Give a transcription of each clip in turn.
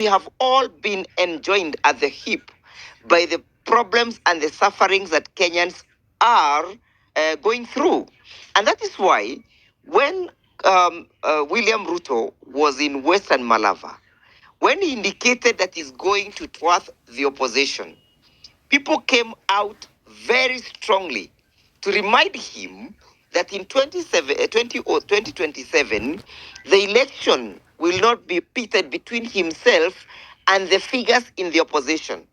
we have all been enjoined at the hip by the problems and the sufferings that Kenyans are going through. And that is why when William Ruto was in Western Malava, when he indicated that he's going to thwart the opposition, people came out very strongly to remind him that in 2027, the election will not be pitted between himself and the figures in the opposition,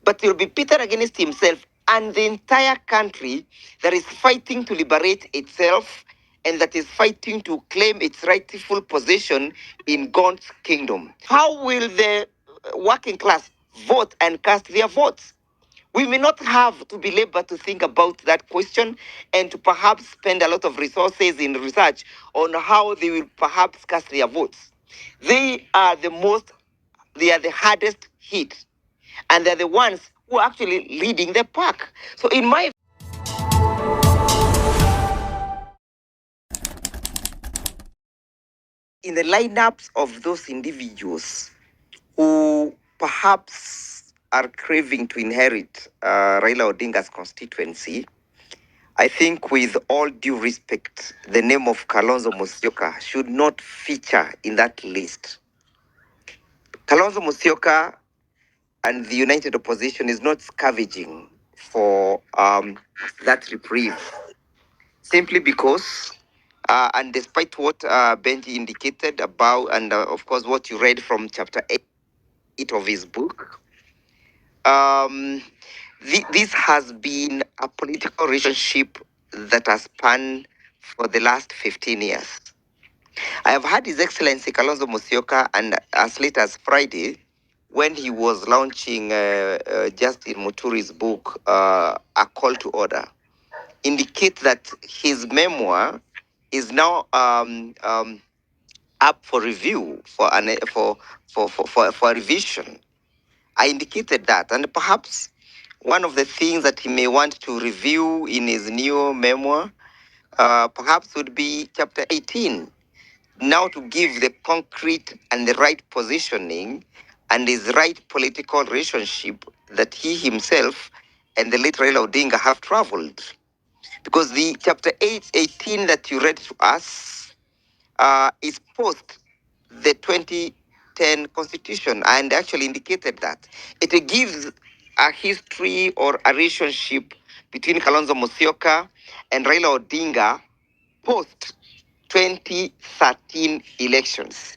but will be pitted against himself and the entire country that is fighting to liberate itself and that is fighting to claim its rightful position in God's kingdom. How will the working class vote and cast their votes? We may not have to belabor to think about that question and to perhaps spend a lot of resources in research on how they will perhaps cast their votes. They are the hardest hit, and they're the ones who are actually leading the pack. So in my in the lineups of those individuals who perhaps are craving to inherit Raila Odinga's constituency, I think with all due respect, the name of Kalonzo Musyoka should not feature in that list. Kalonzo Musyoka and the United Opposition is not scavenging for that reprieve, simply because, and despite what Benji indicated about, and of course what you read from chapter 8 of his book, this has been a political relationship that has spanned for the last 15 years. I have had His Excellency Kalonzo Musyoka, and as late as Friday, when he was launching Justin Muturi's book, A Call to Order, indicate that his memoir is now up for review for a revision. I indicated that, and perhaps one of the things that he may want to review in his new memoir, perhaps would be chapter 18, now to give the concrete and the right positioning and his right political relationship that he himself and the late Raila Odinga have traveled. Because the chapter 18 that you read to us is post the 2010 constitution, and actually indicated that it gives a history or a relationship between Kalonzo Musyoka and Raila Odinga post 2013 elections.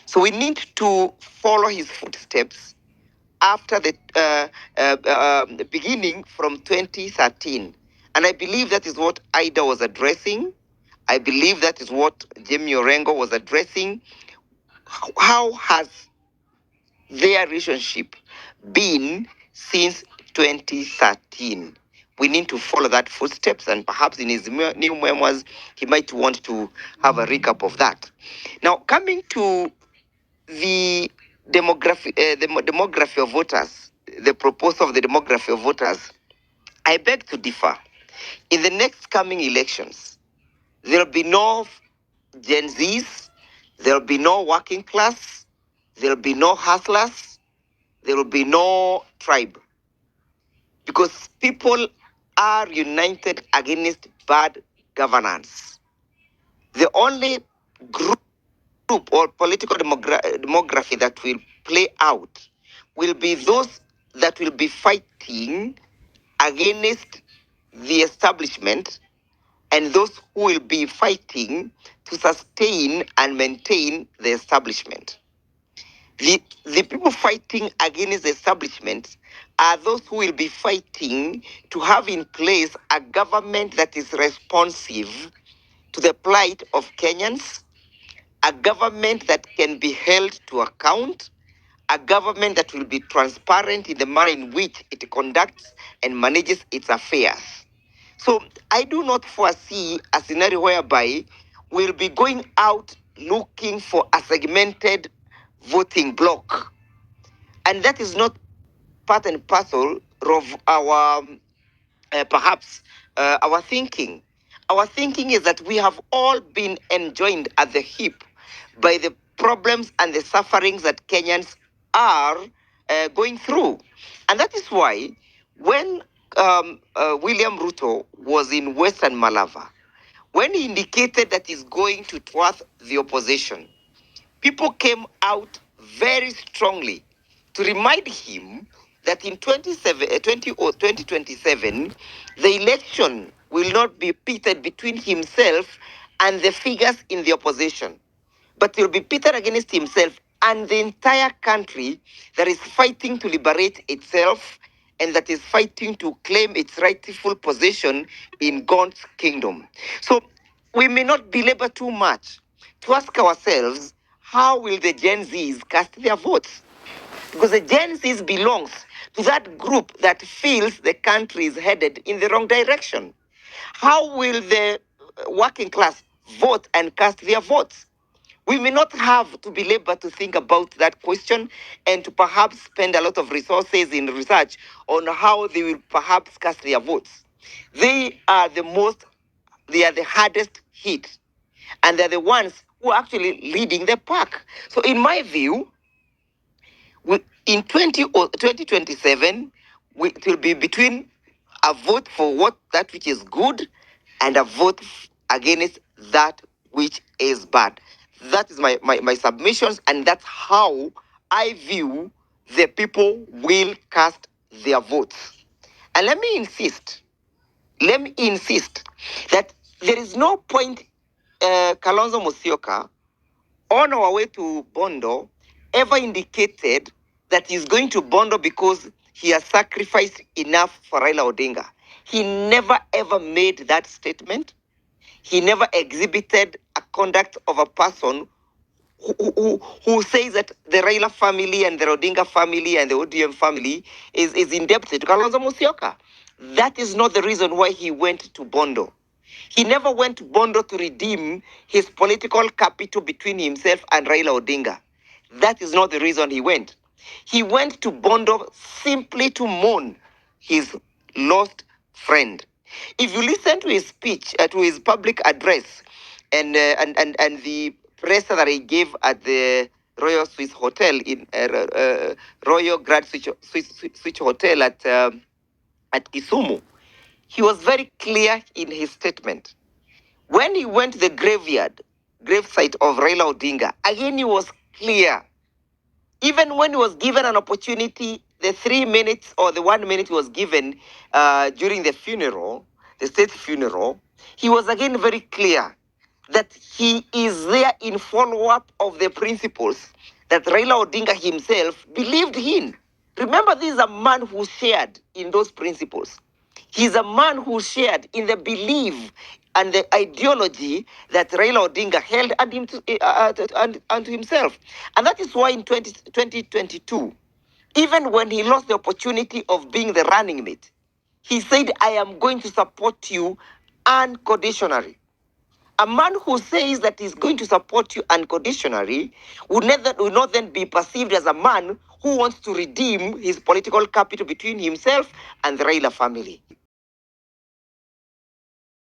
So we need to follow his footsteps after the beginning from 2013. And I believe that is what Ida was addressing. I believe that is what Jamie Orengo was addressing. How has their relationship been since 2013? We need to follow that footsteps, and perhaps in his new memoirs, he might want to have a recap of that. Now, coming to the demography of voters, the proposal of the demography of voters, I beg to differ. In the next coming elections, there will be no Gen Zs, there will be no working class, there will be no hustlers, there will be no tribe. Because people are united against bad governance. The only group or political demography that will play out will be those that will be fighting against the establishment and those who will be fighting to sustain and maintain the establishment. The people fighting against the establishment are those who will be fighting to have in place a government that is responsive to the plight of Kenyans, a government that can be held to account, a government that will be transparent in the manner in which it conducts and manages its affairs. So I do not foresee a scenario whereby we'll be going out looking for a segmented voting bloc. And that is not part and parcel of our, perhaps, our thinking. Our thinking is that we have all been enjoined at the hip by the problems and the sufferings that Kenyans are going through. And that is why when William Ruto was in Western Malava, when he indicated that he's going to thwart the opposition, people came out very strongly to remind him that in 2027, the election will not be pitted between himself and the figures in the opposition, but it will be pitted against himself and the entire country that is fighting to liberate itself and that is fighting to claim its rightful position in God's kingdom. So we may not belabor too much to ask ourselves, how will the Gen Zs cast their votes? Because the Gen Zs belongs to that group that feels the country is headed in the wrong direction. How will the working class vote and cast their votes? We may not have to belabor to think about that question and to perhaps spend a lot of resources in research on how they will perhaps cast their votes. They are the hardest hit, and they're the ones who are actually leading the pack. So in my view, in 2027, it will be between a vote for that which is good and a vote against that which is bad. That is my submissions, and that's how I view the people will cast their votes. And let me insist that there is no point Kalonzo Musyoka on our way to Bondo ever indicated that he's going to Bondo because he has sacrificed enough for Raila Odinga. He never ever made that statement. He never exhibited a conduct of a person who says that the Raila family and the Odinga family and the ODM family is indebted to Kalonzo Musyoka. That is not the reason why he went to Bondo. He never went to Bondo to redeem his political capital between himself and Raila Odinga. That is not the reason he went. He went to Bondo simply to mourn his lost friend. If you listen to his speech, to his public address, and the press that he gave at the Royal Swiss Hotel in Royal Grand Swiss Hotel at Kisumu, he was very clear in his statement. When he went to the gravesite of Raila Odinga, again he was clear. Even when he was given an opportunity, the 3 minutes or the 1 minute he was given during the funeral, the state funeral, he was again very clear that he is there in follow-up of the principles that Raila Odinga himself believed in. Remember, this is a man who shared in those principles. He's a man who shared in the belief and the ideology that Raila Odinga held unto himself. And that is why in 2022, even when he lost the opportunity of being the running mate, he said, I am going to support you unconditionally. A man who says that he's going to support you unconditionally will not then be perceived as a man who wants to redeem his political capital between himself and the Raila family.